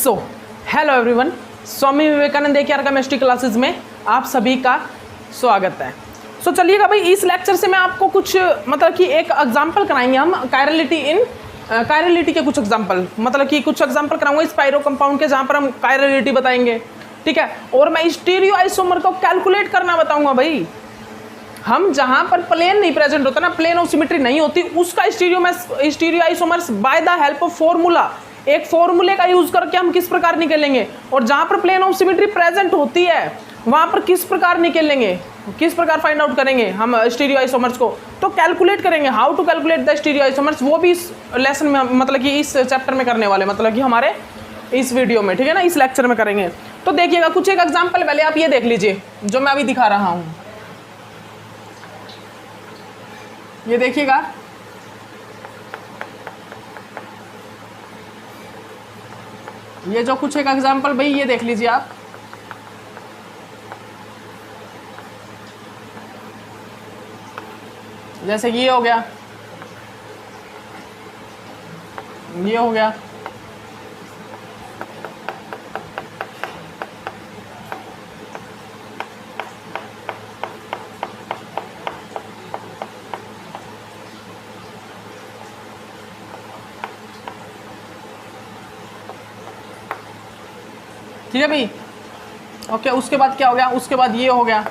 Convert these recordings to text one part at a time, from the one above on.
So hello everyone, Swami Vivekananda AKR chemistry classes में आप सभी का स्वागत है। सो चलिएगा भाई, इस लेक्चर से मैं आपको कुछ मतलब कि एक एग्जांपल कराएंगे हम कायरलिटी के कुछ एग्जांपल, मतलब कि कुछ एग्जांपल कराऊंगा इस पायरो कंपाउंड के, जहाँ पर हम कायरलिटी बताएंगे, ठीक है। और मैं स्टीरियो आइसोमर को कैलकुलेट करना बताऊंगा भाई। हम जहाँ पर प्लेन नहीं प्रेजेंट होता ना, प्लेन ऑफ सिमेट्री नहीं होती, उसका stereo isomers by the help of formula, एक फॉर्मूले का यूज करके हम किस प्रकार निकलेंगे, और जहाँ पर प्लेन ऑफ सिमेट्री प्रेजेंट होती है वहाँ पर किस प्रकार निकलेंगे, किस प्रकार फाइंड आउट करेंगे हम स्टीरियो आइसोमर्स को, तो कैलकुलेट करेंगे how to calculate the stereoisomers. वो भी इस लेसन में, मतलब कि इस चैप्टर में करने वाले, मतलब कि हमारे इस वीडियो में, ठीक है ना, इस लेक्चर में करेंगे। तो देखिएगा कुछ एक एग्जाम्पल, पहले आप ये देख लीजिए जो मैं अभी दिखा रहा हूँ, ये देखिएगा। ये जो कुछ एक एग्जाम्पल भाई ये देख लीजिए आप, जैसे कि ये हो गया, ये हो गया, ठीक है भाई। ओके, उसके बाद क्या हो गया, उसके बाद ये हो गया,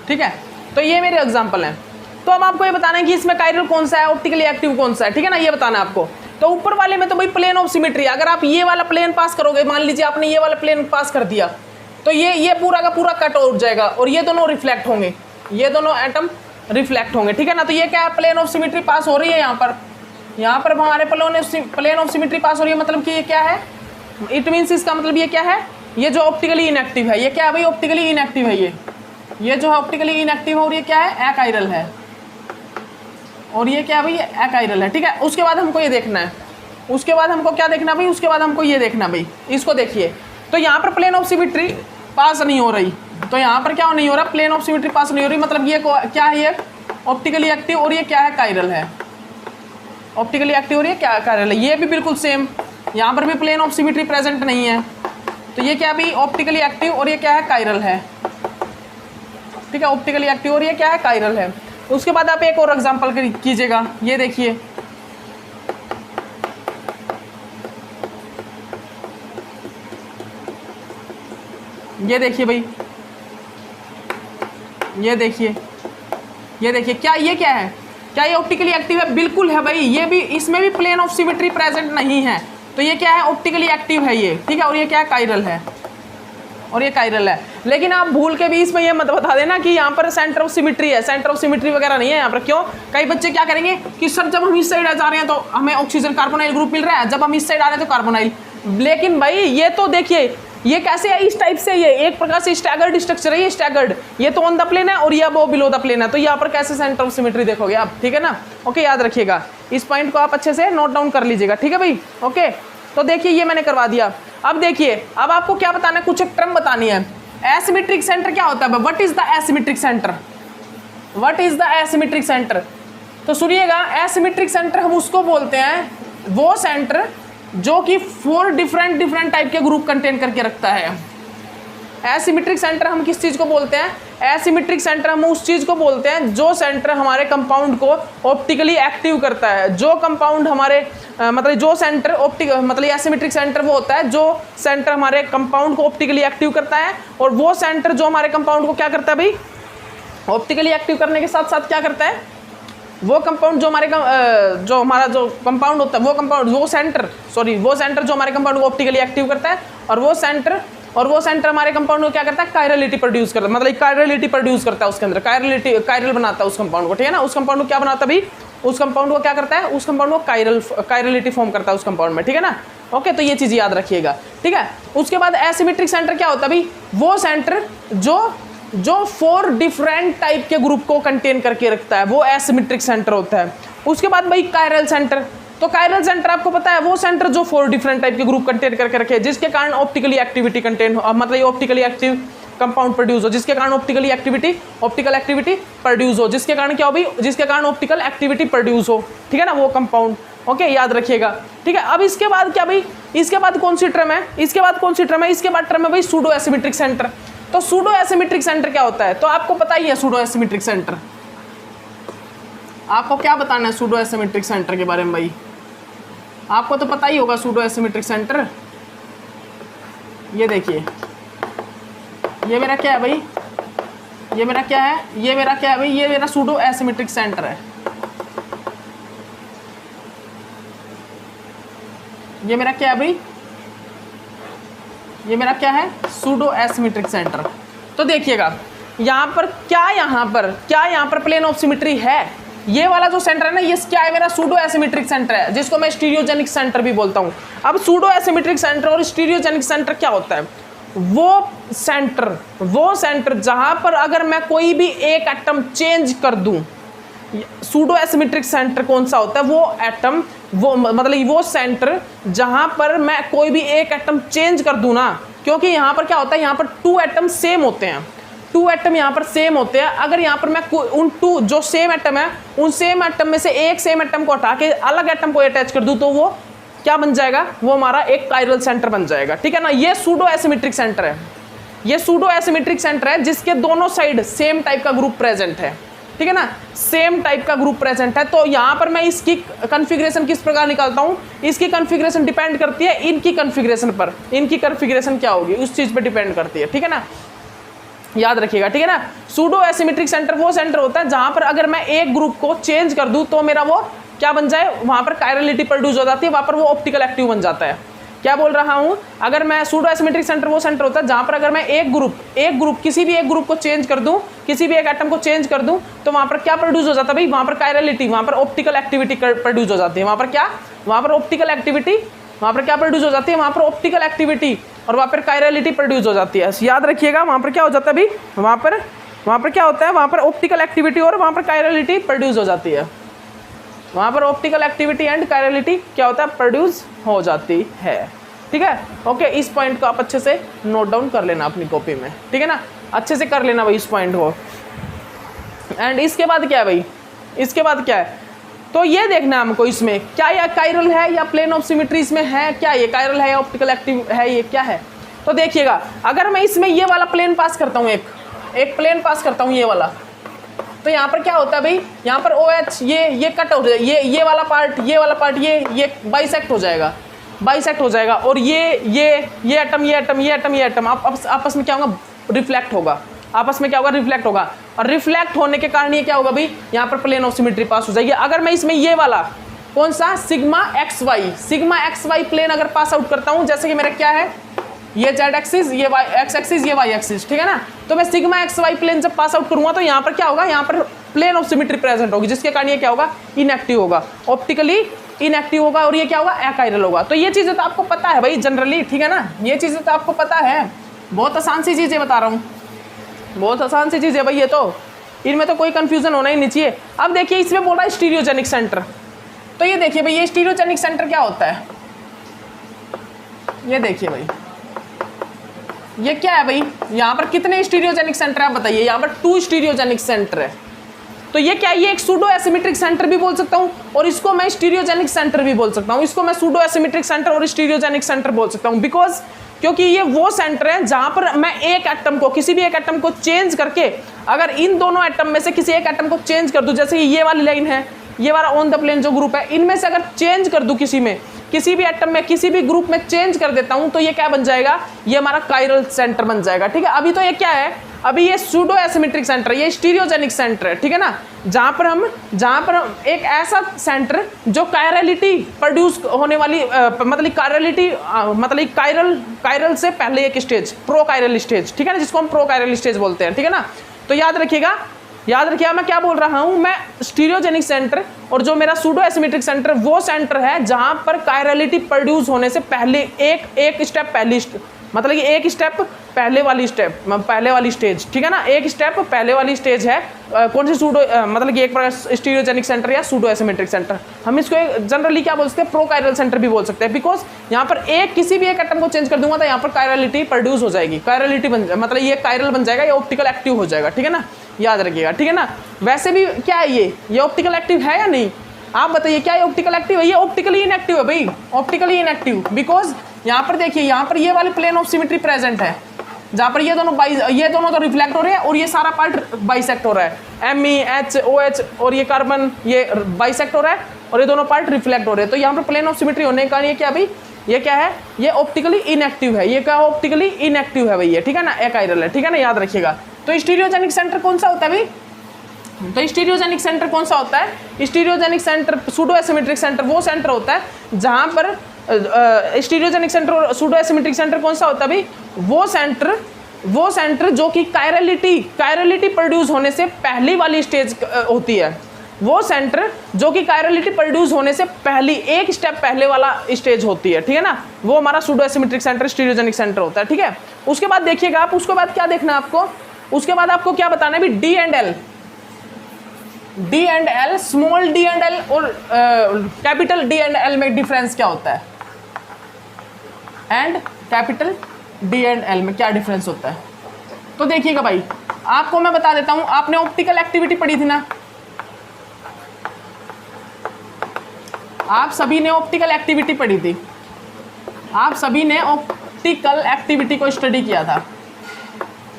ठीक है। तो ये मेरे एग्जांपल हैं। तो अब आपको ये बताना है कि इसमें कायरल कौन सा है, ऑप्टिकली एक्टिव कौन सा है, ठीक है ना, ये बताना है आपको। तो ऊपर वाले में तो भाई प्लेन ऑफ सिमेट्री, अगर आप ये वाला प्लेन पास करोगे, मान लीजिए आपने ये वाला प्लेन पास कर दिया, तो ये पूरा का पूरा कट हो जाएगा और ये दोनों रिफ्लेक्ट होंगे, ये दोनों एटम रिफ्लेक्ट होंगे, ठीक है ना। तो ये क्या है, प्लेन ऑफ सिमेट्री पास हो रही है यहाँ पर हमारे प्लेन ऑफ सिमेट्री पास हो रही है, मतलब कि ये क्या है, इट मीन्स इसका मतलब ये क्या है, ये जो ऑप्टिकली इनएक्टिव है, ये क्या है भाई, ऑप्टिकली इनएक्टिव है, ये जो है ऑप्टिकली इनएक्टिव है, और ये क्या है, अकायरल है, और ये क्या है भाई, अकायरल है, ठीक है। उसके बाद हमको ये देखना है, उसके बाद हमको क्या देखना भाई, उसके बाद हमको ये देखना भाई, इसको देखिए। तो यहाँ पर प्लेन ऑफ सिमेट्री पास नहीं हो रही, तो यहाँ पर क्या नहीं हो रहा, प्लेन ऑफ सिमेट्री पास नहीं हो रही, मतलब ये क्या है, ये ऑप्टिकली एक्टिव, और ये क्या है, कायरल है, ऑप्टिकली एक्टिव और ये क्या कायरल है। ये भी बिल्कुल सेम, यहाँ पर भी प्लेन ऑफ सिमेट्री प्रेजेंट नहीं है, तो ये क्या भी ऑप्टिकली एक्टिव और ये क्या है, कायरल है, ठीक है, ऑप्टिकली एक्टिव और ये क्या है, कायरल है। उसके बाद आप एक और एग्जांपल कीजिएगा, ये देखिए, ये देखिए भाई, ये देखिए, ये देखिए, क्या ये क्या है, क्या ये ऑप्टिकली एक्टिव है, बिल्कुल है भाई। ये भी, इसमें भी प्लेन ऑफ सिमेट्री प्रेजेंट नहीं है, तो ये क्या है, ऑप्टिकली एक्टिव है ये, ठीक है, और ये क्या है, कायरल है, और ये कायरल है। लेकिन आप भूल के भी इसमें ये मत बता देना कि यहाँ पर सेंटर ऑफ सिमेट्री है, सेंटर ऑफ सिमेट्री वगैरह नहीं है यहाँ पर। क्यों, कई बच्चे क्या करेंगे कि सर जब हम इस साइड जा रहे हैं तो हमें ऑक्सीजन कार्बोनाइल ग्रुप मिल रहा है, जब हम इस साइड आ रहे हैं तो कार्बोनाइल। लेकिन भाई ये तो देखिए, ये कैसे है, इस टाइप से, ये एक प्रकार से स्टैगर्ड स्ट्रक्चर है, ये स्टैगर्ड, ये तो ऑन द प्लेन है और ये वो बिलो द प्लेन है, तो यहाँ पर कैसे सेंटर ऑफ सिमेट्री देखोगे आप, ठीक है ना। ओके, याद रखिएगा, इस पॉइंट को आप अच्छे से नोट डाउन कर लीजिएगा, ठीक है भाई। ओके, तो देखिए ये मैंने करवा दिया। अब देखिए, अब आपको क्या बताना है, कुछ एक टर्म बतानी है। एसिमेट्रिक सेंटर क्या होता है, what is the asymmetric centre, what is the asymmetric centre. तो सुनिएगा, एसिमेट्रिक सेंटर हम उसको बोलते हैं, वो सेंटर जो कि 4 डिफरेंट टाइप के ग्रुप कंटेन करके रखता है। एसिमेट्रिक सेंटर हम किस चीज़ को बोलते हैं, एसिमेट्रिक सेंटर हम उस चीज़ को बोलते हैं जो सेंटर हमारे कंपाउंड को ऑप्टिकली एक्टिव करता है। जो कंपाउंड हमारे मतलब जो सेंटर मतलब एसिमेट्रिक सेंटर वो होता है जो सेंटर हमारे कंपाउंड को ऑप्टिकली एक्टिव करता है, और वो सेंटर जो हमारे कंपाउंड को क्या करता है भाई, ऑप्टिकली एक्टिव करने के साथ साथ क्या करता है, वो कंपाउंड जो हमारा जो कंपाउंड होता है, वो सेंटर जो हमारे कंपाउंड को ऑप्टिकली एक्टिव करता है, और वो सेंटर हमारे कंपाउंड को क्या करता है, कायरलिटी प्रोड्यूस करता है, मतलब कायरलिटी प्रोड्यूस करता है उसके अंदर, कायरल बनाता है उस कंपाउंड को, ठीक है ना। उस कंपाउंड को क्या बनाता है भाई, उस कंपाउंड को क्या करता है, उस कंपाउंड को कायरलिटी फॉर्म करता है उस कंपाउंड में, ठीक है ना। ओके, तो ये चीज़ याद रखिएगा, ठीक है। उसके बाद एसिमेट्रिक सेंटर क्या होता है भाई, वो सेंटर जो 4 डिफरेंट टाइप के ग्रुप को कंटेन करके रखता है, वो एसिमेट्रिक सेंटर होता है। उसके बाद भाई कायरल सेंटर, तो कायरल सेंटर आपको पता है वो सेंटर जो 4 डिफरेंट टाइप के ग्रुप कंटेन करके रखे, जिसके कारण ऑप्टिकली एक्टिविटी कंटेन, मतलब ऑप्टिकली एक्टिव कंपाउंड प्रोड्यूस हो, जिसके कारण ऑप्टिकल एक्टिविटी प्रोड्यूस हो, जिसके कारण क्या हो भाई, जिसके कारण ऑप्टिकल एक्टिविटी प्रोड्यूस हो, ठीक है ना, वो कंपाउंड। ओके, याद रखिएगा, ठीक है। अब इसके बाद क्या भाई, इसके बाद कौन सी टर्म है, इसके बाद कौन सी टर्म है, इसके बाद टर्म है भाई सूडो एसिमेट्रिक सेंटर। तो सूडो एसिमेट्रिक सेंटर क्या होता है, तो आपको पता ही है सूडो एसिमेट्रिक सेंटर। आपको क्या बताना है सूडो एसिमेट्रिक सेंटर के बारे में भाई, आपको तो पता ही होगा सूडो एसिमेट्रिक सेंटर। ये देखिए, ये मेरा क्या है भाई, ये मेरा क्या है, ये मेरा क्या है भाई, ये मेरा सूडो एसिमेट्रिक सेंटर है। ये मेरा क्या है भाई, ये मेरा क्या है, सूडो एसिमेट्रिक सेंटर। तो देखिएगा यहाँ पर क्या प्लेन ऑफ सिमेट्री है। ये वाला जो सेंटर है ना, ये क्या है, मेरा सूडो एसिमेट्रिक सेंटर है, जिसको मैं स्टीरियोजेनिक सेंटर भी बोलता हूँ। अब सूडो एसिमेट्रिक सेंटर और स्टीरियोजेनिक सेंटर क्या होता है, वो सेंटर जहां पर अगर मैं कोई भी एक एटम चेंज कर दूं, सूडो एसिमेट्रिक सेंटर कौन सा होता है, वो एटम, वो मतलब वो सेंटर जहां पर मैं कोई भी एक एटम चेंज कर दूं ना, क्योंकि यहाँ पर क्या होता है, यहाँ पर 2 एटम सेम होते हैं, 2 एटम यहाँ पर सेम होते हैं। अगर यहाँ पर मैं उन 2 जो सेम एटम है, उन सेम एटम में से एक सेम एटम को हटा के अलग एटम को अटैच कर दूं, तो वो क्या बन जाएगा, वो हमारा एक कायरल सेंटर बन जाएगा, ठीक है ना। ये सूडो एसिमेट्रिक सेंटर है, ये सूडो एसिमेट्रिक सेंटर है, जिसके दोनों साइड सेम टाइप का ग्रुप प्रेजेंट है, ठीक है ना, सेम टाइप का ग्रुप प्रेजेंट है। तो यहाँ पर मैं इसकी कॉन्फ़िगरेशन किस प्रकार निकालता हूँ, इसकी कॉन्फ़िगरेशन डिपेंड करती है इनकी कॉन्फ़िगरेशन पर, इनकी कॉन्फ़िगरेशन क्या होगी उस चीज़ पर डिपेंड करती है, ठीक है ना, याद रखिएगा, ठीक है ना। सूडो एसिमेट्रिक सेंटर वो सेंटर होता है जहां पर अगर मैं एक ग्रुप को चेंज कर दूं तो मेरा वो क्या बन जाए, वहां पर कायरलिटी प्रोड्यूस हो जाती है, वहां पर वो ऑप्टिकल एक्टिव बन जाता है। क्या बोल रहा हूं, अगर मैं सूडो एसिमेट्रिक सेंटर वो सेंटर होता है जहां पर अगर मैं एक ग्रुप किसी भी एक ग्रुप को चेंज कर दूं, किसी भी एक एटम को चेंज कर दूं, तो वहां पर क्या प्रोड्यूस हो जाता है भाई, वहां पर कायरलिटी, वहां पर ऑप्टिकल एक्टिविटी प्रोड्यूस हो जाती है, वहां पर क्या, वहां पर ऑप्टिकल एक्टिविटी, वहां पर क्या प्रोड्यूस हो जाती है, वहां पर ऑप्टिकल एक्टिविटी और वहां पर कायरलिटी प्रोड्यूस हो जाती है। याद रखिएगा, वहां पर क्या हो जाता है भाई, वहां पर क्या होता है, वहां पर ऑप्टिकल एक्टिविटी और वहां पर कायरलिटी प्रोड्यूस हो जाती है, वहां पर ऑप्टिकल एक्टिविटी एंड कायरलिटी क्या होता है, प्रोड्यूस हो जाती है, ठीक है। ओके, इस पॉइंट को आप अच्छे से नोट डाउन कर लेना अपनी कॉपी में, ठीक है ना, अच्छे से कर लेना भाई इस पॉइंट को। एंड इसके बाद क्या है भाई, इसके बाद क्या है, तो ये देखना हमको इसमें क्या यह कायरल है या प्लेन ऑफ सिमेट्री इसमें है, क्या ये कायरल है या ऑप्टिकल एक्टिव है, ये क्या है। तो देखिएगा, अगर मैं इसमें ये वाला प्लेन पास करता हूँ, एक प्लेन पास करता हूँ ये वाला, तो यहाँ पर क्या होता है भाई, यहाँ पर OH ये कट हो जाएगा, ये वाला पार्ट ये बाइसेक्ट हो जाएगा, और ये एटम आपस में क्या होगा, रिफ्लेक्ट होगा, आपस में क्या होगा, रिफ्लेक्ट होगा, और रिफ्लेक्ट होने के कारण ये क्या होगा भाई, यहाँ पर प्लेन ऑफ सिमेट्री पास हो जाएगी। अगर मैं इसमें ये वाला कौन सा सिग्मा एक्स वाई प्लेन अगर पास आउट करता हूँ, जैसे कि मेरा क्या है, ये जेड एक्सिस, ये वाई एक्स एक्सिस, ये वाई एक्सिस, ठीक है ना, तो मैं सिग्मा एक्स वाई प्लेन जब पास आउट करूँगा तो यहाँ पर क्या होगा, यहाँ पर प्लेन ऑफ सिमेट्री प्रेजेंट होगी, जिसके कारण ये क्या होगा, इनएक्टिव होगा, ऑप्टिकली इनएक्टिव होगा, और ये क्या होगा, अकायरल होगा। तो ये चीज़ें तो आपको पता है भाई जनरली, ठीक है ना, ये चीज़ें तो आपको पता है, बहुत आसान सी चीज़ें बता रहा हूँ, बहुत आसान सी चीज़ है भाई, ये तो इनमें तो कोई कंफ्यूजन होना ही नहीं चाहिए। अब देखिए इसमें बोल रहा है स्टीरियोजेनिक सेंटर, तो ये देखिए भाई, ये स्टीरियोजेनिक सेंटर क्या होता है, ये देखिए भाई, ये क्या है भाई, यहाँ पर कितने स्टीरियोजेनिक सेंटर है आप बताइए, यहाँ पर 2 स्टीरियोजेनिक सेंटर है। तो ये क्या है, ये एक सूडो एसिमेट्रिक सेंटर भी बोल सकता हूँ, और इसको मैं स्टीरियोजेनिक सेंटर भी बोल सकता हूँ, इसको मैं सूडो एसिमेट्रिक सेंटर और स्टीरियोजेनिक सेंटर बोल सकता हूँ, बिकॉज क्योंकि ये वो सेंटर है जहां पर मैं एक एटम को, किसी भी एक एटम को चेंज करके, अगर इन दोनों एटम में से किसी एक एटम को चेंज कर दूं, जैसे ये वाली लाइन है, ये वाला ऑन द प्लेन जो ग्रुप है, इनमें से अगर चेंज कर दूं किसी भी एटम में, किसी भी ग्रुप में चेंज कर देता हूं, तो ये क्या बन जाएगा, ये हमारा कायरल सेंटर बन जाएगा, ठीक है। अभी तो ये क्या है, अभी ये सूडो एसिमेट्रिक सेंटर, ये स्टीरियोजेनिक सेंटर है, ठीक है ना, जहां पर हम एक ऐसा सेंटर जो कायरलिटी प्रोड्यूस होने वाली मतलब कायरल से पहले एक स्टेज, प्रो कायरल स्टेज, ठीक है ना, जिसको हम प्रो कायरल स्टेज बोलते हैं, ठीक है ना। तो याद रखिएगा मैं क्या बोल रहा हूं, मैं स्टीरियोजेनिक सेंटर और जो मेरा सूडो एसिमेट्रिक सेंटर वो सेंटर है जहां पर कायरलिटी प्रोड्यूस होने से पहले एक स्टेप मतलब कि एक स्टेप पहले वाली स्टेज, ठीक है ना, एक स्टेप पहले वाली स्टेज है कौन सी सूडो, मतलब कि एक प्रकार स्टीरियोजेनिक सेंटर या सूडो एसिमेट्रिक सेंटर। हम इसको जनरली क्या बोल सकते हैं, प्रोकायरल सेंटर भी बोल सकते हैं, बिकॉज यहाँ पर किसी भी एक एटम को चेंज कर दूंगा तो यहाँ पर कायरलिटी प्रोड्यूस हो जाएगी, कायरलिटी मतलब ये कायरल बन जाएगा, ये ऑप्टिकल एक्टिव हो जाएगा, ठीक है ना, याद रखिएगा, ठीक है ना। वैसे भी क्या है ये ऑप्टिकल एक्टिव है या नहीं, आप बताइए, क्या ये ऑप्टिकल एक्टिव है? ये ऑप्टिकली इनएक्टिव है भाई, ऑप्टिकली इनएक्टिव, बिकॉज यहाँ पर देखिए, यहाँ पर ये वाले प्लेन ऑफ सिमेट्री प्रेजेंट है, जहाँ पर ये दोनों तो रिफ्लेक्ट हो रहे हैं और ये सारा पार्ट बाइसेक्ट हो रहा है, MeHOH और ये कार्बन ये बाइसेक्ट हो रहा है और ये दोनों पार्ट रिफ्लेक्ट हो रहे हैं। तो यहाँ पर प्लेन ऑफ सिमेट्री होने का ये क्या भाई, ये क्या है, ये ऑप्टिकली इनएक्टिव है, ये क्या ऑप्टिकली इनएक्टिव है भाई ये, ठीक है ना, एकाइरल है, ठीक है ना, याद रखिएगा। तो स्टीरियोजेनिक सेंटर कौन सा होता है भाई, तो स्टीरियोजेनिक सेंटर कौन सा होता है, stereogenic centre pseudo asymmetric centre वो सेंटर होता है जहां पर स्टीरियोजेनिक सेंटर और सूडो एसिमेट्रिक सेंटर कौन सा होता है भाई, वो सेंटर जो कि कायरलिटी प्रोड्यूस होने से पहली वाली स्टेज होती है, वो सेंटर जो कि कायरलिटी प्रोड्यूस होने से पहली एक स्टेप पहले वाला स्टेज होती है, ठीक है ना, वो हमारा pseudo asymmetric centre stereogenic centre होता है, ठीक है। उसके बाद देखिएगा आप, उसके बाद क्या देखना है आपको, उसके बाद आपको क्या बताना है D and L, small D and L और कैपिटल डी एंड एल में डिफरेंस क्या होता है, and capital D and L में क्या डिफरेंस होता है। तो देखिएगा भाई, आपको मैं बता देता हूं, आपने ऑप्टिकल एक्टिविटी पढ़ी थी ना, आप सभी ने ऑप्टिकल एक्टिविटी पढ़ी थी, आप सभी ने ऑप्टिकल एक्टिविटी को स्टडी किया था,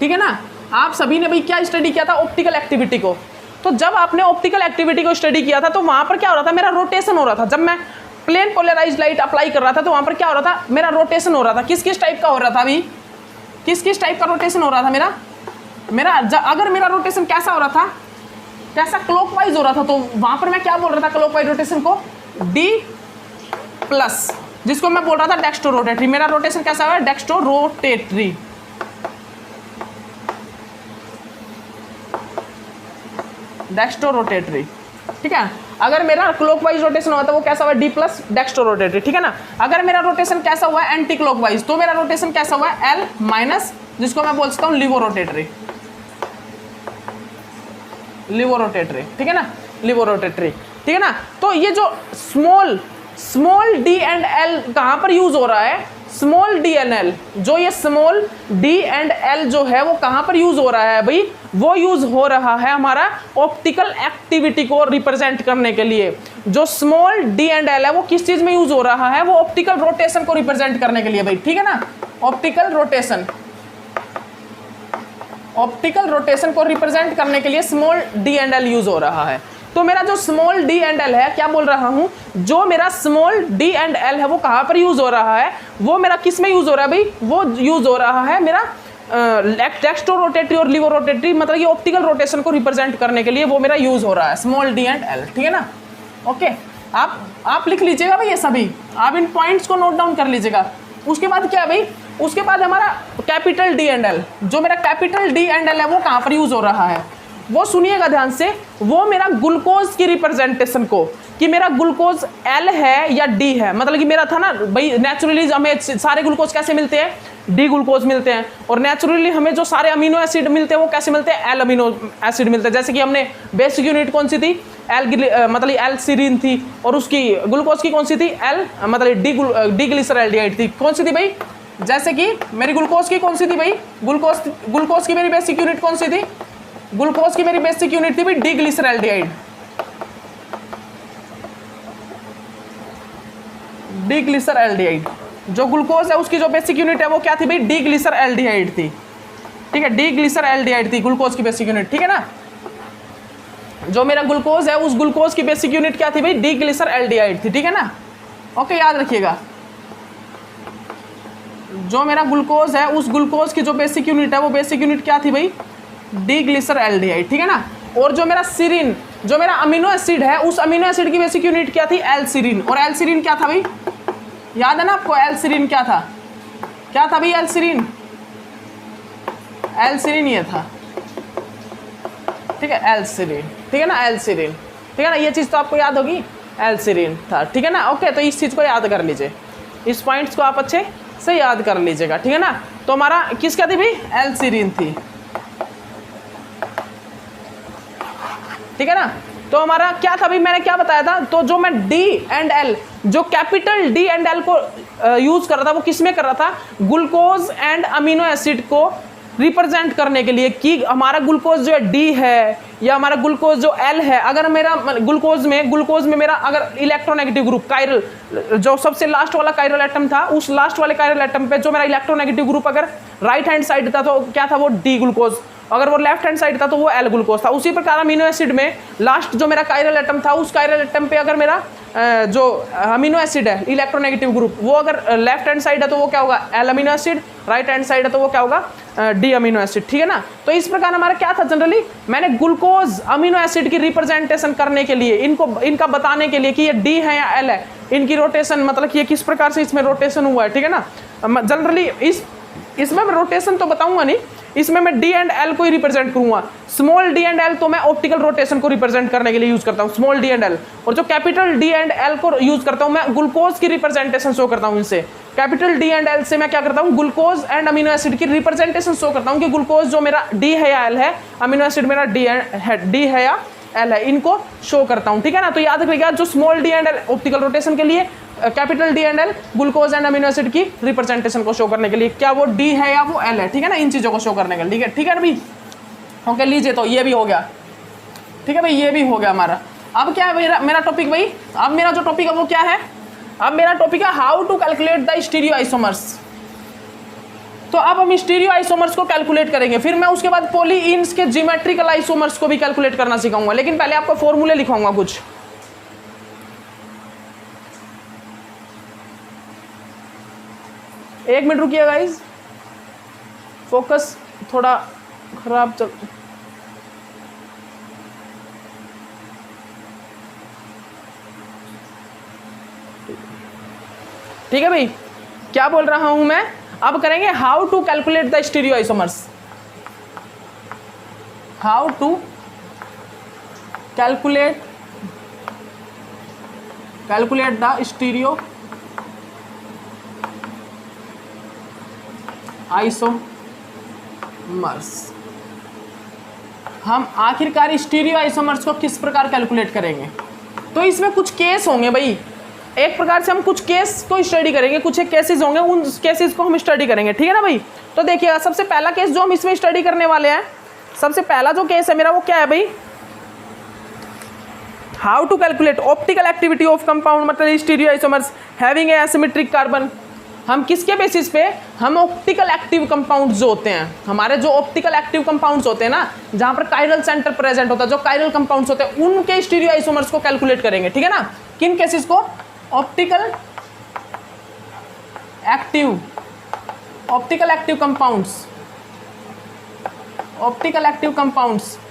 ठीक है ना, आप सभी ने भाई क्या स्टडी किया था, ऑप्टिकल एक्टिविटी को। तो जब आपने ऑप्टिकल एक्टिविटी को स्टडी किया था तो वहां पर क्या हो रहा था, मेरा रोटेशन हो रहा था, जब मैं प्लेन पोलराइज्ड लाइट अप्लाई कर रहा था तो वहां पर क्या हो रहा था, मेरा रोटेशन हो रहा था, किस टाइप का हो रहा था अभी, किस टाइप का रोटेशन हो रहा था अगर मेरा रोटेशन कैसा हो रहा था, कैसा क्लॉकवाइज हो रहा था, तो वहां पर मैं क्या बोल रहा था, क्लॉकवाइज रोटेशन को D प्लस, जिसको मैं बोल रहा था डेक्स्ट्रो रोटेटरी, मेरा रोटेशन कैसा हुआ, डेक्स्ट्रो रोटेटरी, डेक्स्ट्रो रोटेटरी, ठीक है। अगर मेरा क्लॉकवाइज रोटेशन हुआ तो वो कैसा हुआ, D प्लस डेक्स्ट्रो रोटेटरी, ठीक है ना। अगर मेरा रोटेशन कैसा हुआ है, एंटी क्लॉकवाइज, तो मेरा रोटेशन कैसा हुआ है, L माइनस, जिसको मैं बोल सकता हूँ लिवो रोटेटरी, ठीक है ना, लिवो रोटेटरी, ठीक है ना। तो ये जो स्मॉल डी एंड एल कहां पर यूज हो रहा है, स्मॉल डी एंड एल, जो ये स्मॉल डी एंड एल जो है वो कहां पर यूज हो रहा है भाई, वो यूज हो रहा है हमारा ऑप्टिकल एक्टिविटी को रिप्रेजेंट करने के लिए। जो स्मॉल डी एंड एल है वो किस चीज में यूज हो रहा है, वो ऑप्टिकल रोटेशन को रिप्रेजेंट करने के लिए भाई, ठीक है ना, ऑप्टिकल रोटेशन को रिप्रेजेंट करने के लिए small D and L use हो रहा है। तो मेरा जो स्मॉल डी एंड एल है, क्या बोल रहा हूं, जो मेरा स्मॉल डी एंड एल है वो कहां पर यूज हो रहा है, वो मेरा किस में यूज हो रहा है भाई, वो यूज हो रहा है मेरा डेक्स्ट्रो रोटेटरी और लिवो रोटेटरी, मतलब ये ऑप्टिकल रोटेशन को रिप्रेजेंट करने के लिए वो मेरा यूज हो रहा है, स्मॉल डी एंड एल, ठीक है ना। ओके, आप लिख लीजिएगा भाई, ये सभी आप इन पॉइंट्स को नोट डाउन कर लीजिएगा। उसके बाद क्या है भाई, उसके बाद हमारा कैपिटल डी एंड एल, जो मेरा कैपिटल डी एंड एल है वो कहां पर यूज हो रहा है, वो सुनिएगा ध्यान से, वो मेरा ग्लूकोज की रिप्रेजेंटेशन को, कि मेरा ग्लूकोज L है या D है, मतलब कि मेरा था ना भाई, नेचुरली हमें सारे ग्लूकोज कैसे मिलते हैं, D ग्लूकोज मिलते हैं, और नेचुरली हमें जो सारे अमीनो एसिड मिलते हैं वो कैसे मिलते हैं, L अमीनो एसिड मिलते हैं। जैसे कि हमने बेसिक यूनिट कौन सी थी, मतलब L सीरीन थी, और उसकी ग्लूकोज की कौन सी थी, L मतलब D ग्लिसरॉल्डिहाइड थी, कौन सी थी भाई, जैसे कि मेरी ग्लूकोज की कौन सी थी भाई, ग्लूकोज की मेरी बेसिक यूनिट कौन सी थी, ग्लूकोज की मेरी बेसिक यूनिट थी भाई D ग्लिसरॉल्डिहाइड, D ग्लिसरॉल्डिहाइड, जो ग्लूकोज है उसकी जो बेसिक यूनिट है वो क्या थी भाई, D ग्लिसरॉल्डिहाइड थी, ठीक है, D ग्लिसरॉल्डिहाइड थी ग्लूकोज की बेसिक यूनिट, ठीक है ना। जो मेरा ग्लूकोज है उस ग्लूकोज की बेसिक यूनिट क्या थी भाई, D ग्लिसरॉल्डिहाइड थी, ठीक है ना। ओके, याद रखिएगा, जो मेरा ग्लूकोज है उस ग्लूकोज की जो बेसिक यूनिट है वो बेसिक यूनिट क्या थी भाई, D ग्लिसरॉल्डिहाइड, ठीक है ना। और जो मेरा सीरीन, जो मेरा अमीनो एसिड है, उस अमीनो एसिड की बेसिक यूनिट क्या थी, L सीरीन, और L सीरीन क्या था भाई, याद है ना आपको, L सीरीन क्या था भाई, L सीरीन ये था, ठीक है, L सीरीन, ठीक है ना, L सीरीन, ठीक है ना, ये चीज़ तो आपको याद होगी, L सीरीन था, ठीक है ना। ओके, तो इस चीज़ को याद कर लीजिए, इस पॉइंट्स को आप अच्छे से याद कर लीजिएगा, ठीक है ना। तो हमारा किसका थी भाई, एल सीरीन थी, ठीक है ना। तो हमारा क्या था भाई, मैंने क्या बताया था, तो जो मैं डी एंड एल, जो कैपिटल डी एंड एल को यूज कर रहा था, वो किस में कर रहा था, ग्लूकोज एंड अमीनो एसिड को रिप्रेजेंट करने के लिए, कि हमारा ग्लूकोज जो है डी है या हमारा ग्लूकोज जो एल है, अगर मेरा ग्लूकोज में मेरा अगर इलेक्ट्रोनेगेटिव ग्रुप कायरल, जो सबसे लास्ट वाला कायरल एटम था, उस लास्ट वाले कायरल एटम पे जो मेरा इलेक्ट्रोनेगेटिव ग्रुप अगर राइट हैंड साइड था तो क्या था, वो डी ग्लूकोज, अगर वो लेफ्ट हैंड साइड था तो वो एल ग्लूकोज था। उसी प्रकार अमीनो एसिड में लास्ट जो मेरा कायरल एटम था, उस कायरल एटम पे अगर मेरा जो अमीनो एसिड है इलेक्ट्रोनेगेटिव ग्रुप, वो अगर लेफ्ट हैंड साइड है तो वो क्या होगा, L amino acid, right hand side है तो वो क्या होगा, डी अमीनो एसिड, ठीक है ना। तो इस प्रकार हमारा क्या था, जनरली मैंने ग्लूकोज अमीनो एसिड की रिप्रेजेंटेशन करने के लिए, इनका बताने के लिए कि ये डी है या एल है, इनकी रोटेशन मतलब कि ये किस प्रकार से इसमें रोटेशन हुआ है, ठीक है ना। जनरली इसमें मैं रोटेशन तो बताऊंगा नहीं, इसमें मैं डी एंड एल को ही रिप्रेजेंट करूंगा। स्मॉल डी एंड एल तो मैं ऑप्टिकल रोटेशन को रिप्रेजेंट करने के लिए यूज करता हूं, स्मॉल डी एंड एल, और जो कैपिटल डी एंड एल को यूज करता हूं मैं ग्लूकोज की रिप्रेजेंटेशन शो करता हूं इनसे। कैपिटल डी एंड एल से मैं क्या करता हूं, ग्लूकोज एंड अमीनो एसिड की रिप्रेजेंटेशन शो करता हूं कि ग्लूकोज जो मेरा डी है या एल है, अमीनो एसिड मेरा डी है या एल है, इनको शो करता हूं, ठीक है ना। तो याद रखिएगा, जो small D and L optical rotation के लिए, capital D and L glucose and amino acid की रिप्रेजेंटेशन को शो करने के लिए, क्या वो डी है या वो एल है, ठीक है ना, इन चीजों को शो करने के लिए, ठीक है भाई। ओके, लीजिए, तो ये भी हो गया, ठीक है भाई, ये भी हो गया हमारा। अब क्या है मेरा टॉपिक भाई, अब मेरा जो टॉपिक है वो क्या है, अब मेरा टॉपिक है how to calculate the stereoisomers. तो अब हम स्टीरियो आइसोमर्स को कैलकुलेट करेंगे, फिर मैं उसके बाद पॉलीइन्स के ज्योमेट्रिकल आइसोमर्स को भी कैलकुलेट करना सिखाऊंगा, लेकिन पहले आपको फॉर्मूले लिखाऊंगा कुछ। एक मिनट रुकिए गाइस, फोकस थोड़ा खराब चल, ठीक है भाई। क्या बोल रहा हूं मैं, अब करेंगे how to calculate the stereoisomers, how to calculate the stereoisomers. हम आखिरकार स्टीरियो आइसोमर्स को किस प्रकार कैलकुलेट करेंगे, तो इसमें कुछ केस होंगे भाई, एक प्रकार से हम कुछ केस को स्टडी करेंगे, कुछ एक केसेस होंगे, उन केसेस को हम स्टडी करेंगे, ठीक है ना भाई। तो देखिएगा, सबसे पहला केस जो हम इसमें स्टडी करने वाले हैं, सबसे पहला जो केस है मेरा वो क्या है भाई, how to calculate optical activity of compound मतलब stereoisomers having a asymmetric carbon. हम किसके बेसिस पे, हम ऑप्टिकल एक्टिव कंपाउंड्स जो होते हैं, हमारे जो ऑप्टिकल एक्टिव कंपाउंड्स होते हैं ना, जहां पर कायरल सेंटर प्रेजेंट होता है, जो कायरल कंपाउंड्स होते हैं, उनके स्टीरियो आइसोमर्स को कैलकुलेट करेंगे, ठीक है ना। किन केसेस को, ऑप्टिकल एक्टिव कंपाउंड्स,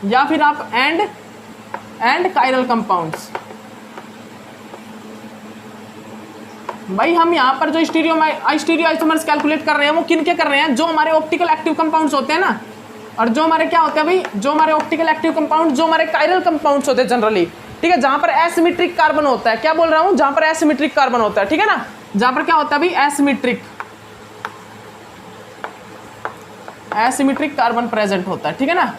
या फिर आप एंड कायरल कंपाउंड्स। भाई हम यहाँ पर जो स्टीरियो आइसोमर्स कैलकुलेट कर रहे हैं वो किन के कर रहे हैं, जो हमारे ऑप्टिकल एक्टिव कंपाउंड्स होते हैं ना, और जो हमारे क्या होते हैं भाई, जो हमारे ऑप्टिकल एक्टिव कंपाउंड, जो हमारे कायरल कंपाउंड्स होते हैं जनरली, ठीक है, जहां पर एसिमेट्रिक कार्बन होता है, क्या बोल रहा हूं, जहां पर एसिमेट्रिक कार्बन होता है, ठीक है ना, जहां पर क्या होता है भाई, एसिमेट्रिक कार्बन प्रेजेंट होता है, ठीक है ना,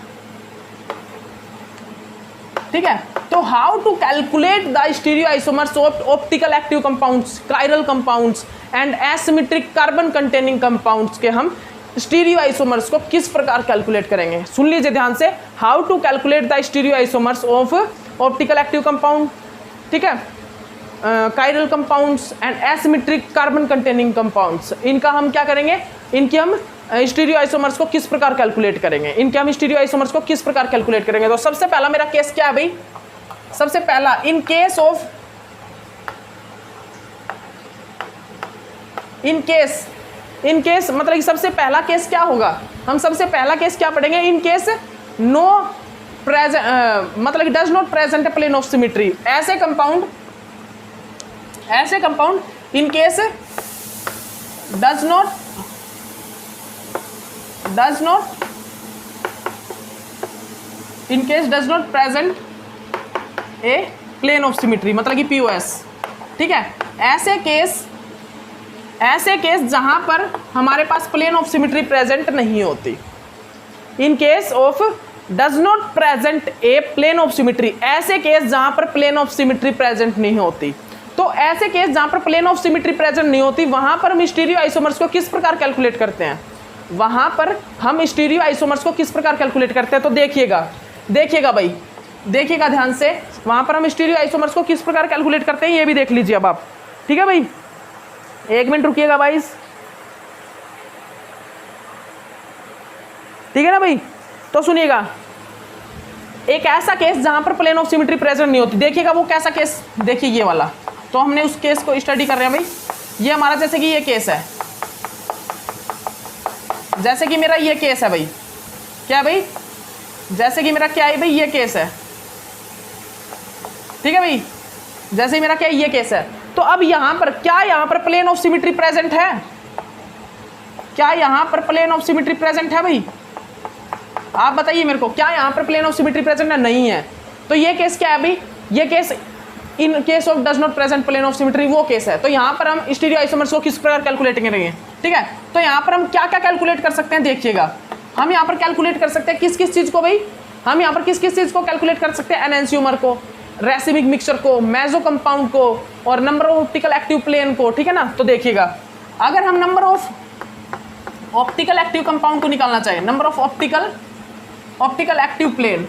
ठीक है। तो how to calculate the stereoisomers of optical active compounds, chiral compounds and asymmetric carbon containing compounds के हम स्टीरियो आइसोमर्स को किस प्रकार कैलकुलेट करेंगे, सुन लीजिए ध्यान से। How to calculate the stereoisomers of optical active compound, ठीक है, chiral compounds and asymmetric carbon containing compounds, इनका हम क्या करेंगे, इनकी हम स्टीरियो आइसोमर्स को किस प्रकार कैलकुलेट करेंगे, इनके हम स्टीरियो आइसोमर्स को किस प्रकार कैलकुलेट करेंगे। तो सबसे पहला मेरा केस क्या है भाई, सबसे पहला इन केस मतलब सबसे पहला केस क्या होगा, हम सबसे पहला केस क्या पढ़ेंगे, इन केस नो मतलब does not present plane of symmetry, ऐसे compound in case does not present a plane of symmetry मतलब कि POS, ठीक है। ऐसे केस ऐसे केस जहां पर हमारे पास प्लेन ऑफ सिमेट्री प्रेजेंट नहीं होती, in case of does not present a plane of symmetry, ऐसे केस जहां पर प्लेन ऑफ सिमेट्री प्रेजेंट नहीं होती। तो ऐसे केस जहां पर प्लेन ऑफ सिमेट्री प्रेजेंट नहीं होती, वहां पर हम स्टीरियो आइसोमर्स को किस प्रकार कैलकुलेट करते हैं, वहां पर हम स्टीरियो आइसोमर्स को किस प्रकार कैलकुलेट करते हैं। तो देखिएगा भाई, देखिएगा ध्यान से, वहां पर हम स्टीरियो आइसोमर्स को किस प्रकार कैलकुलेट करते हैं ये भी देख लीजिए अब आप, ठीक है भाई। 1 मिनट रुकिएगा भाई, ठीक है ना भाई। तो सुनिएगा, एक ऐसा केस जहां पर प्लेन ऑफ सिमेट्री प्रेजेंट नहीं होती, देखिएगा वो कैसा केस, देखिए ये वाला। तो हमने उस केस को स्टडी कर रहे हैं भाई। ये हमारा जैसे कि ये केस है, जैसे कि मेरा ये केस है भाई, क्या है भाई, जैसे कि मेरा क्या है भाई, ये केस है, ठीक है भाई, जैसे मेरा क्या है, ये केस है। तो अब यहां पर क्या, यहां पर प्लेन ऑफ सिमेट्री प्रेजेंट है, क्या यहां पर प्लेन ऑफ सिमेट्री प्रेजेंट है भाई, आप बताइए मेरे को, क्या यहां पर प्लेन ऑफ सिमेट्री प्रेजेंट है, नहीं है। तो ये केस क्या है भाई, ये case in case of does not present plane of symmetry वो केस है। तो यहाँ पर हम स्टीरियो आइसोमर्स को किस प्रकार कैलकुलेट करेंगे, ठीक है। तो यहाँ पर हम क्या क्या कैलकुलेट कर सकते हैं, देखिएगा। हम यहाँ पर कैलकुलेट कर सकते हैं किस किस चीज़ को भाई, हम यहाँ पर किस किस चीज़ को कैलकुलेट कर सकते हैं, एनेंशियोमर को, रेसिमिक मिक्सचर को, मेसो कंपाउंड को, और number of optical active plane को, ठीक है ना। तो देखिएगा, अगर हम number of optical active compound को निकालना चाहिए, number of optical active plane,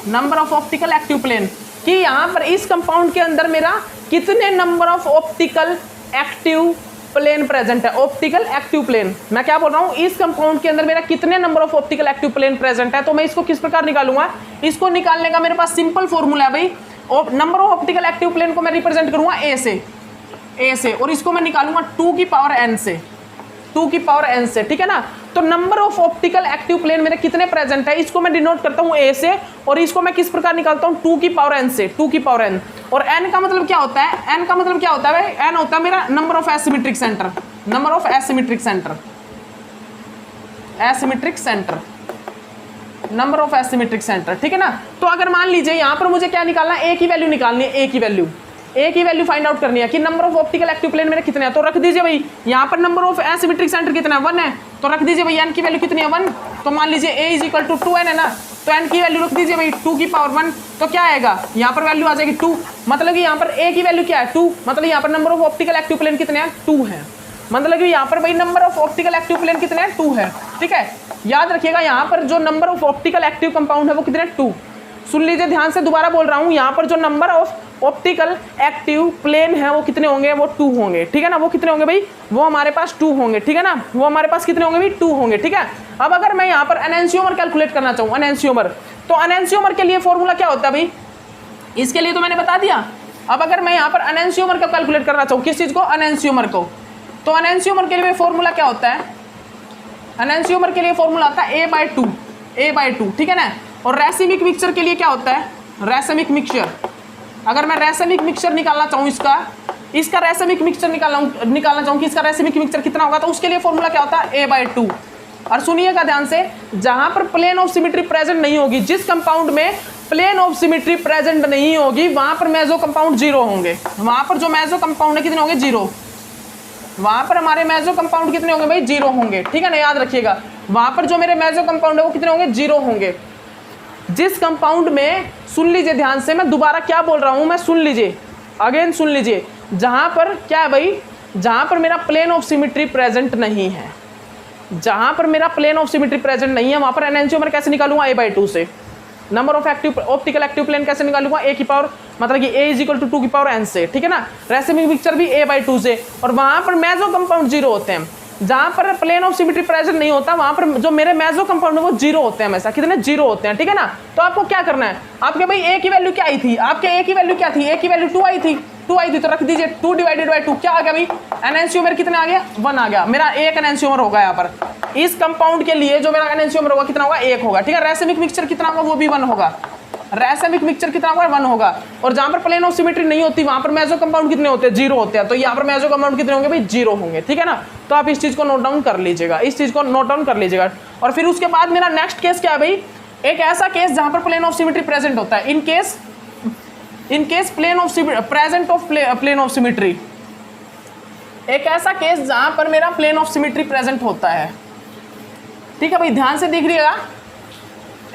number of optical active plane, कि यहाँ पर इस कंपाउंड के अंदर मेरा कितने number of optical active plane present है, ऑप्टिकल एक्टिव प्लेन, मैं क्या बोल रहा हूँ, इस कंपाउंड के अंदर मेरा कितने number of optical active plane present है। तो मैं इसको किस प्रकार निकालूंगा, इसको निकालने का मेरे पास सिंपल फॉर्मूला है भाई। Number of optical active plane को मैं रिप्रेजेंट करूंगा ए से, और इसको मैं निकालूंगा 2 की पावर n से, 2 की पावर n से, ठीक है ना। तो number of optical active plane मेरे कितने प्रेजेंट है, इसको मैं डिनोट करता हूँ a से, और इसको मैं किस प्रकार निकालता हूँ 2 की पावर n से, 2 की पावर n। और n का मतलब क्या होता है, n का मतलब क्या होता है भाई, n होता है मेरा number of asymmetric centre, number of asymmetric centre, asymmetric centre, number of asymmetric centre, ठीक है ना। तो अगर मान लीजिए यहाँ पर मुझे क्या निकालना है, a की वैल्यू निकालनी है, a की वैल्यू फाइंड आउट करनी है कि number of optical active plane मेरे कितने हैं। तो रख दीजिए भाई, यहाँ पर नंबर ऑफ एसिमेट्रिक सेंटर कितना है, 1 है। तो रख दीजिए भाई n की वैल्यू कितनी है, 1। तो मान लीजिए a is equal to 2n है ना, तो n की वैल्यू रख दीजिए भाई 2 की पावर 1। तो क्या आएगा, यहाँ पर वैल्यू आ जाएगी 2, मतलब कि यहाँ पर a की वैल्यू क्या है, 2, मतलब यहाँ पर number of optical active plane कितने हैं, 2 है, मतलब कि यहाँ पर भाई number of optical active plane कितने हैं, 2 है, ठीक है। याद रखिएगा, यहाँ पर जो number of optical active compound है वो कितने हैं, 2। सुन लीजिए ध्यान से, दोबारा बोल रहा हूँ, यहाँ पर जो number of optical active plane है वो कितने होंगे, वो 2 होंगे, ठीक है ना। वो कितने होंगे भाई, वो हमारे पास 2 होंगे, ठीक है ना। वो हमारे पास कितने होंगे भाई, 2 होंगे, ठीक है। अब अगर मैं यहाँ पर एनेंशियोमर कैलकुलेट करना चाहूँ, एनेंशियोमर, तो एनेंशियोमर के लिए फॉर्मूला क्या होता है भाई, इसके लिए तो मैंने बता दिया। अब अगर मैं यहाँ पर एनेंशियोमर का कैलकुलेट करना चाहूँ, किस चीज़ को, एनेंशियोमर को, तो एनेंशियोमर के लिए फॉर्मूला क्या होता है, एनेंशियोमर के लिए फॉर्मूला आता है a/2, ठीक है ना। और रेसिमिक मिक्सचर के लिए क्या होता है, रेसिमिक मिक्सचर, अगर मैं रेसिमिक मिक्सचर निकालना चाहूँ, इसका रेसिमिक मिक्सचर निकालना चाहूँ कि इसका रेसिमिक मिक्सचर कितना होगा, तो उसके लिए फॉर्मूला क्या होता है, a/2। और सुनिएगा ध्यान से, जहां पर प्लेन ऑफ सिमेट्री प्रेजेंट नहीं होगी, जिस कंपाउंड में प्लेन ऑफ सिमेट्री प्रेजेंट नहीं होगी, वहां पर मेसो कंपाउंड 0 होंगे, वहां पर जो मेसो कंपाउंड है कितने होंगे, 0, वहां पर हमारे मेसो कंपाउंड कितने होंगे भाई, 0 होंगे, ठीक है ना। याद रखिएगा, वहां पर जो मेरे मेसो कंपाउंड है वो कितने होंगे, 0 होंगे। जिस कंपाउंड में, सुन लीजिए ध्यान से, मैं दोबारा क्या बोल रहा हूं, मैं सुन लीजिए, अगेन सुन लीजिए, जहां पर क्या है भाई, जहां पर मेरा प्लेन ऑफ सिमेट्री प्रेजेंट नहीं है, जहां पर मेरा प्लेन ऑफ सिमेट्री प्रेजेंट नहीं है, वहां पर एनेंशियोमर कैसे निकालूंगा, a/2 से। Number of optical active plane कैसे निकालूंगा, a की पावर, मतलब कि a इज इक्वल टू 2 की पावर n से, ठीक है ना। रेसिमिक मिक्सचर भी a/2 से, और वहां पर मेसो कंपाउंड 0 होते हैं। जहां पर प्लेन ऑफ सिमेट्री प्रेजेंट नहीं होता, वहां पर जो मेरे मेसो कंपाउंड है वो 0 होते हैं, हमेशा कितने, 0 होते हैं, ठीक है ना। तो आपको क्या करना है, आपके भाई a की वैल्यू क्या आई थी, आपके a की वैल्यू क्या थी, a की वैल्यू 2 आई थी, तो रख दीजिए 2 डिवाइडेड बाई 2, क्या आ गया भाई, एनेंशियोमर कितना आ गया, 1 आ गया, मेरा एक एनेंशियोमर होगा यहाँ पर। इस कंपाउंड के लिए जो मेरा एनेंशियोमर होगा कितना होगा, 1 होगा, ठीक है। रेसिमिक मिक्सचर कितना होगा, वो भी 1 होगा, रेसिमिक मिक्सचर कितना होगा, 1 होगा। और जहां पर प्लेन ऑफ सिमेट्री नहीं होती, वहां पर मेसो कंपाउंड कितने होते हैं, 0 होते हैं। तो यहाँ पर मेसो कंपाउंड कितने होंगे भाई, 0 होंगे, ठीक है ना। तो आप इस चीज को नोट डाउन कर लीजिएगा, इस चीज को नोट डाउन कर लीजिएगा। और फिर उसके बाद मेरा नेक्स्ट केस क्या है भाई, एक ऐसा केस जहां पर प्लेन ऑफ सिमेट्री प्रेजेंट होता है, in case plane of present of plane of symmetry, एक ऐसा केस जहां पर मेरा प्लेन ऑफ सिमेट्री प्रेजेंट होता है, ठीक है भाई, ध्यान से देख लीजिएगा।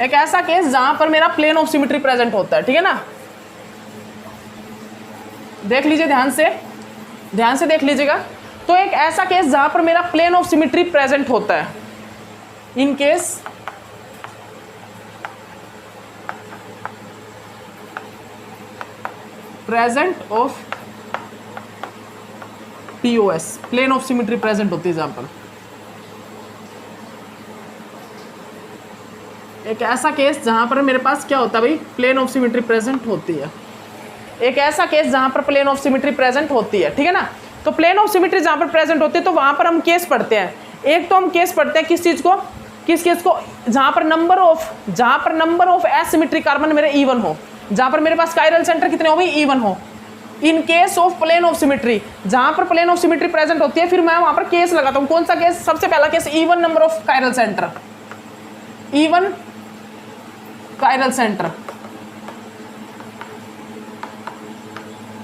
एक ऐसा केस जहां पर मेरा प्लेन ऑफ सिमेट्री प्रेजेंट होता है, ठीक है ना, देख लीजिए ध्यान से देख लीजिएगा। तो एक ऐसा केस जहां पर मेरा प्लेन ऑफ सिमेट्री प्रेजेंट होता है, in case present of POS, plane of symmetry present होती है जहां पर, एक ऐसा केस जहां पर मेरे पास क्या होता है भाई, प्लेन ऑफ सिमेट्री प्रेजेंट होती है। एक ऐसा केस जहां पर प्लेन ऑफ सिमेट्री प्रेजेंट होती है, ठीक है ना। तो प्लेन ऑफ सिमेट्री जहां पर प्रेजेंट होती है तो वहां पर हम केस पढ़ते हैं। एक तो हम केस पढ़ते हैं किस चीज को, किस केस को, जहां पर नंबर ऑफ एसिमेट्रिक कार्बन मेरे इवन हो, जहां पर मेरे पास कायरल सेंटर कितने हो भाई, इवन हो। In case of plane of symmetry, जहां पर प्लेन ऑफ सिमेट्री प्रेजेंट होती है, फिर मैं वहां पर केस लगाता हूं। कौन सा केस, सबसे पहला case even number of chiral centre, even chiral centre,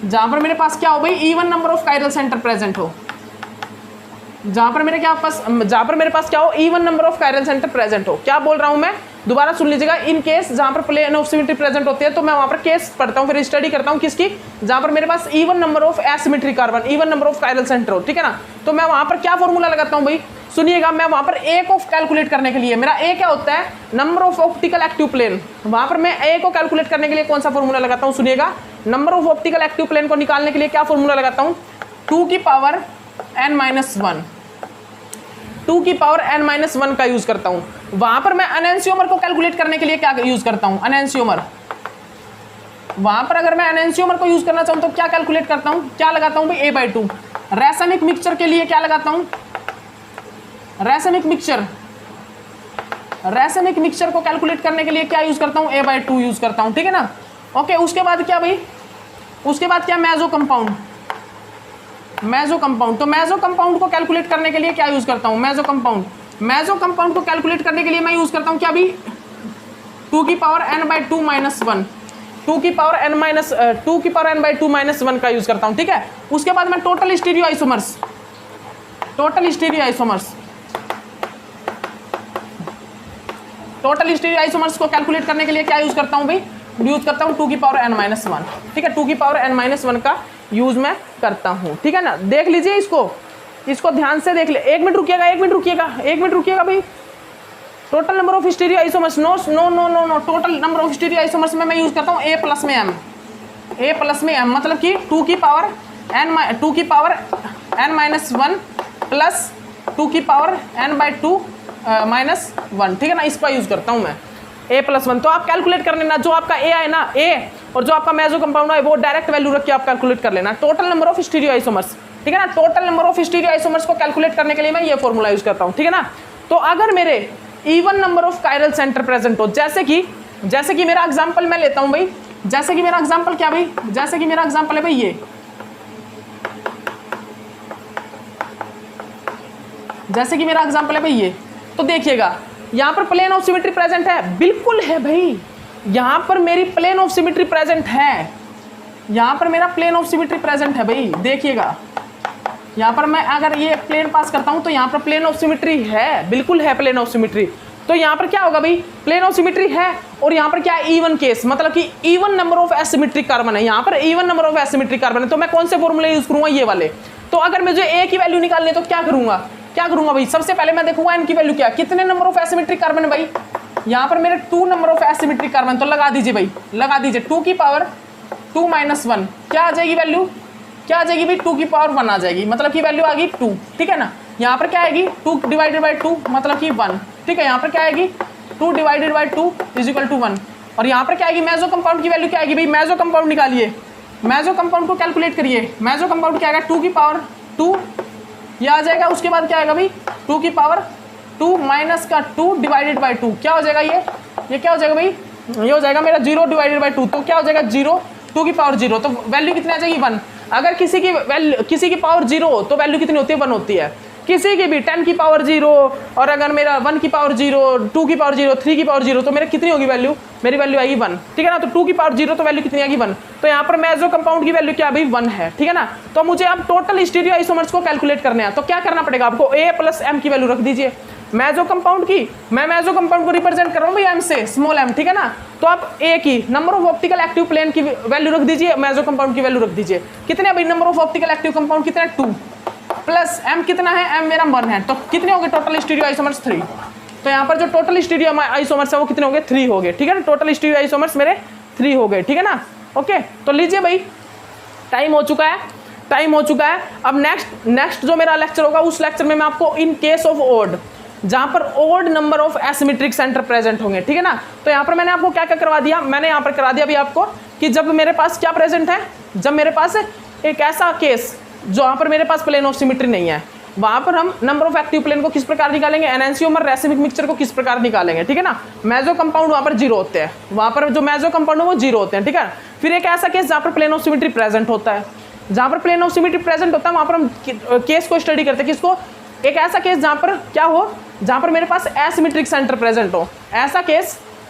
जहां पर मेरे पास क्या हो भाई, even number of chiral centre present हो, जहां पर मेरे पास क्या हो, even number of chiral centre present हो। क्या बोल रहा हूं मैं, दोबारा सुन लीजिएगा। इन केस जहां पर प्लेन ऑफ सिमेट्री प्रेजेंट होती है तो मैं वहां पर केस पढ़ता हूं, फिर स्टडी करता हूं किसकी, जहां पर मेरे पास even number of asymmetric carbon, even number of chiral centre हो, ठीक है ना। तो मैं वहां पर क्या फॉर्मूला लगाता हूं भाई, सुनिएगा। मैं वहां पर ए को कैलकुलेट करने के लिए, मेरा ए क्या होता है, number of optical active plane, वहां पर मैं ए को कैलकुलेट करने के लिए कौन सा फॉर्मूला लगाता हूं, सुनिएगा। Number of optical active plane को निकालने के लिए क्या फॉर्मूला लगाता हूं, 2 की पावर n-1, 2 की पावर n-1 का यूज करता हूं। वहां पर मैं एनेंशियोमर को कैलकुलेट करने के लिए क्या यूज करता हूं, एनेंशियोमर। वहां पर अगर मैं एनेंशियोमर को यूज करना चाहूं तो क्या कैलकुलेट करता हूं, क्या लगाता हूं भाई, a/2। रासायनिक मिक्सचर के लिए क्या लगाता हूं, रासायनिक मिक्सचर को कैलकुलेट करने के लिए क्या यूज करता हूं, a/2 यूज करता हूं, ठीक है ना। ओके, उसके बाद क्या भाई, उसके बाद क्या, मेसो कंपाउंड। तो मेसो कंपाउंड को कैलकुलेट करने के लिए क्या यूज करता हूं, मेसो कंपाउंड को कैलकुलेट करने के लिए मैं यूज करता हूं क्या भी, 2 की पावर n/2 - 1, 2 की पावर n/2 - 1 का यूज करता हूं, ठीक है। उसके बाद मैं टोटल स्टीरियो आइसोमर्स को कैलकुलेट करने के लिए क्या यूज करता हूं भाई, यूज करता हूं 2 की पावर n-1, ठीक है। 2 की पावर n-1 का यूज मैं करता हूं, ठीक है ना। देख लीजिए इसको ध्यान से देख ले। एक मिनट रुकिएगा भाई। Total number of stereoisomers, no, total number of stereoisomers में मैं यूज करता हूं a प्लस में m, मतलब कि 2 की पावर n-1 प्लस 2 की पावर n/2 -1, ठीक है ना। इसका यूज करता हूं मैं a+1। तो आप कैलकुलेट कर लेना, जो आपका a है ना, a और जो आपका मेसो कंपाउंड है वो डायरेक्ट वैल्यू रख के आप कैलकुलेट कर लेना। Total number of stereo isomers, ठीक है ना। Total number of stereoisomers को कैलकुलेट करने के लिए मैं ये फॉर्मूला यूज करता हूं, ठीक है ना। तो अगर मेरे even number of chiral centre present हो, जैसे कि मेरा एग्जांपल मैं लेता हूं भाई, जैसे कि मेरा एग्जांपल क्या भाई, जैसे कि मेरा एग्जांपल है भाई ये, तो देखिएगा यहां पर प्लेन ऑफ सिमेट्री प्रेजेंट है, बिल्कुल है भाई। यहां पर मेरी प्लेन ऑफ सिमेट्री प्रेजेंट है, यहां पर मेरा प्लेन ऑफ सिमेट्री प्रेजेंट है भाई। देखिएगा यहां पर मैं अगर ये प्लेन पास करता हूं तो यहां पर प्लेन ऑफ सिमेट्री है, बिल्कुल है प्लेन ऑफ सिमेट्री। तो यहां पर क्या होगा भाई, प्लेन ऑफ सिमेट्री है और यहां पर क्या है, इवन केस, मतलब कि even number of asymmetric carbon है। यहां पर even number of asymmetric carbon है, तो मैं कौन से फॉर्मूले यूज करूंगा, ये वाले। तो अगर मुझे ए की वैल्यू निकालनी है तो क्या करूंगा भाई, सबसे पहले मैं देखूंगा इनकी वैल्यू क्या, कितने नंबर ऑफ एसिमेट्रिक कार्बन है भाई। यहाँ पर मेरे 2 नंबर ऑफ एसिमेट्रिक कार्बन, तो लगा दीजिए भाई, 2 की पावर 2 - 1 क्या आ जाएगी वैल्यू, क्या आ जाएगी भाई, 2 की पावर 1 आ जाएगी, मतलब कि वैल्यू आ गई 2, ठीक है ना। यहाँ पर क्या आएगी, 2 / 2 मतलब कि 1, ठीक है। यहाँ पर क्या आएगी, 2 / 2 = 1। और यहाँ पर क्या आएगी, मेसो कंपाउंड की वैल्यू क्या आएगी भाई, मेसो कंपाउंड निकालिए, मेसो कंपाउंड को कैलकुलेट करिए। मेसो कंपाउंड क्या आएगा, 2 की पावर 2 ये आ जाएगा। उसके बाद क्या आएगा भाई, 2 की पावर 2 माइनस का 2 / 2 क्या हो जाएगा, ये क्या हो जाएगा भाई, ये हो जाएगा मेरा 0 / 2, तो क्या हो जाएगा 0, 2 की पावर 0, तो वैल्यू कितनी आ जाएगी 1। अगर किसी की पावर 0 हो तो वैल्यू कितनी होती है, 1 होती है। किसी की भी 10 की पावर 0 और अगर मेरा 1 की पावर 0, 2 की पावर 0, 3 की पावर 0, तो मेरे कितनी होगी वैल्यू, मेरी वैल्यू आएगी 1, ठीक है ना। तो 2 की पावर 0 तो वैल्यू कितनी आएगी 1। तो यहाँ पर मेसो कंपाउंड की वैल्यू क्या भाई 1 है, ठीक है ना। तो मुझे अब टोटल स्टीरियो आइसोमर्स को कैलकुलेट करने हैं, तो क्या करना पड़ेगा आपको, A प्लस M की वैल्यू रख दीजिए मेसो कंपाउंड की। मैं मेसो कंपाउंड को रिप्रेजेंट कर रहा हूँ भाई M से, स्मॉल m, ठीक है ना। तो आप A की number of optical active plane की वैल्यू रख दीजिए, मेसो कंपाउंड की वैल्यू रख दीजिए। कितने भाई number of optical active compound कितने, 2 प्लस M कितना है, M मेरा 1 है, तो कितने हो गए टोटल स्टीरियो आइसोमर्स 3। तो यहाँ पर जो टोटल स्टीरियो आइसोमर्स है वो कितने हो गए, 3 हो गए, ठीक है ना। टोटल स्टीरियो आइसोमर्स मेरे 3 हो गए, ठीक है ना। ओके, तो लीजिए भाई टाइम हो चुका है। अब नेक्स्ट जो मेरा लेक्चर होगा उस लेक्चर में मैं आपको इन केस ऑफ ओड, जहां पर odd number of asymmetric centre present होंगे, ठीक है ना। तो यहाँ पर मैंने आपको क्या क्या करवा दिया, मैंने यहाँ पर करा दिया अभी आपको कि जब मेरे पास क्या प्रेजेंट है, जब मेरे पास एक ऐसा केस जहाँ पर मेरे पास प्लेन ऑफ सिमेट्री नहीं है, वहां पर हम नंबर ऑफ एक्टिव प्लेन को किस प्रकार निकालेंगे, एनांसियोमर रेसिमिक मिक्सचर को किस प्रकार निकालेंगे, ठीक है ना। मेसो कंपाउंड वहां पर 0 होते हैं, वहां पर जो मेसो कंपाउंड है वो 0 होते हैं, ठीक है। फिर एक ऐसा केस जहाँ पर प्लेन ऑफ सिमेट्री प्रेजेंट होता है, जहाँ पर प्लेन ऑफ सिमेट्री प्रेजेंट होता है वहां पर हम केस को स्टडी करते हैं, किसको, एक ऐसा केस जहाँ पर क्या हो, जहाँ पर मेरे पास एसिमेट्रिक सेंटर प्रेजेंट हो।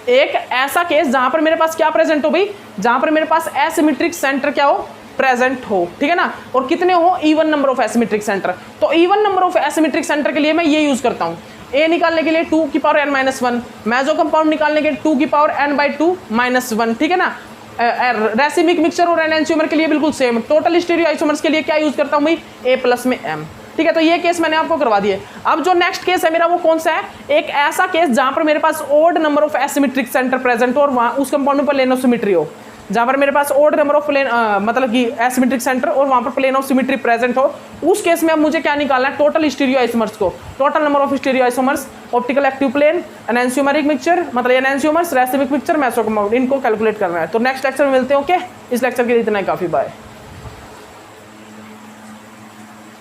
एक ऐसा केस जहाँ पर मेरे पास क्या प्रेजेंट हो भाई, जहाँ पर मेरे पास एसिमेट्रिक सेंटर क्या हो, प्रेजेंट हो, ठीक है ना। और कितने हो, even number of asymmetric centre. तो even number of asymmetric centre के लिए मैं ये यूज करता हूँ, A निकालने के लिए 2 की पावर n-1, मेसो कंपाउंड निकालने के लिए 2 की पावर n/2 -1, ठीक है ना। रेसिमिक मिक्सचर और एनांसियोमर के लिए बिल्कुल सेम। टोटल स्टीरियो आइसोमर्स के लिए क्या यूज करता हूँ भाई, A प्लस में M, ठीक है। तो ये केस मैंने आपको करवा दिए। अब जो नेक्स्ट केस है मेरा वो कौन सा है, एक ऐसा केस जहां पर मेरे पास odd number of asymmetric centre present हो और वहां उस कंपाउंड पर प्लेन ऑफ सिमेट्री हो, जहां पर मेरे पास ओड नंबर ऑफ प्लेन मतलब कि एसिमेट्रिक सेंटर और वहां पर प्लेन ऑफ सिमेट्री प्रेजेंट हो। उस केस में अब मुझे क्या निकालना है, टोटल स्टीरियो आइसोमर्स को, total number of stereoisomers, optical active plane, enantiomeric mixture मतलब enantiomers, racemic mixture, meso compound, इनको कैलकुलेट करना है। तो नेक्स्ट लेक्चर में मिलते हैं। ओके, इस लेक्चर के लिए इतना ही काफी, बाय।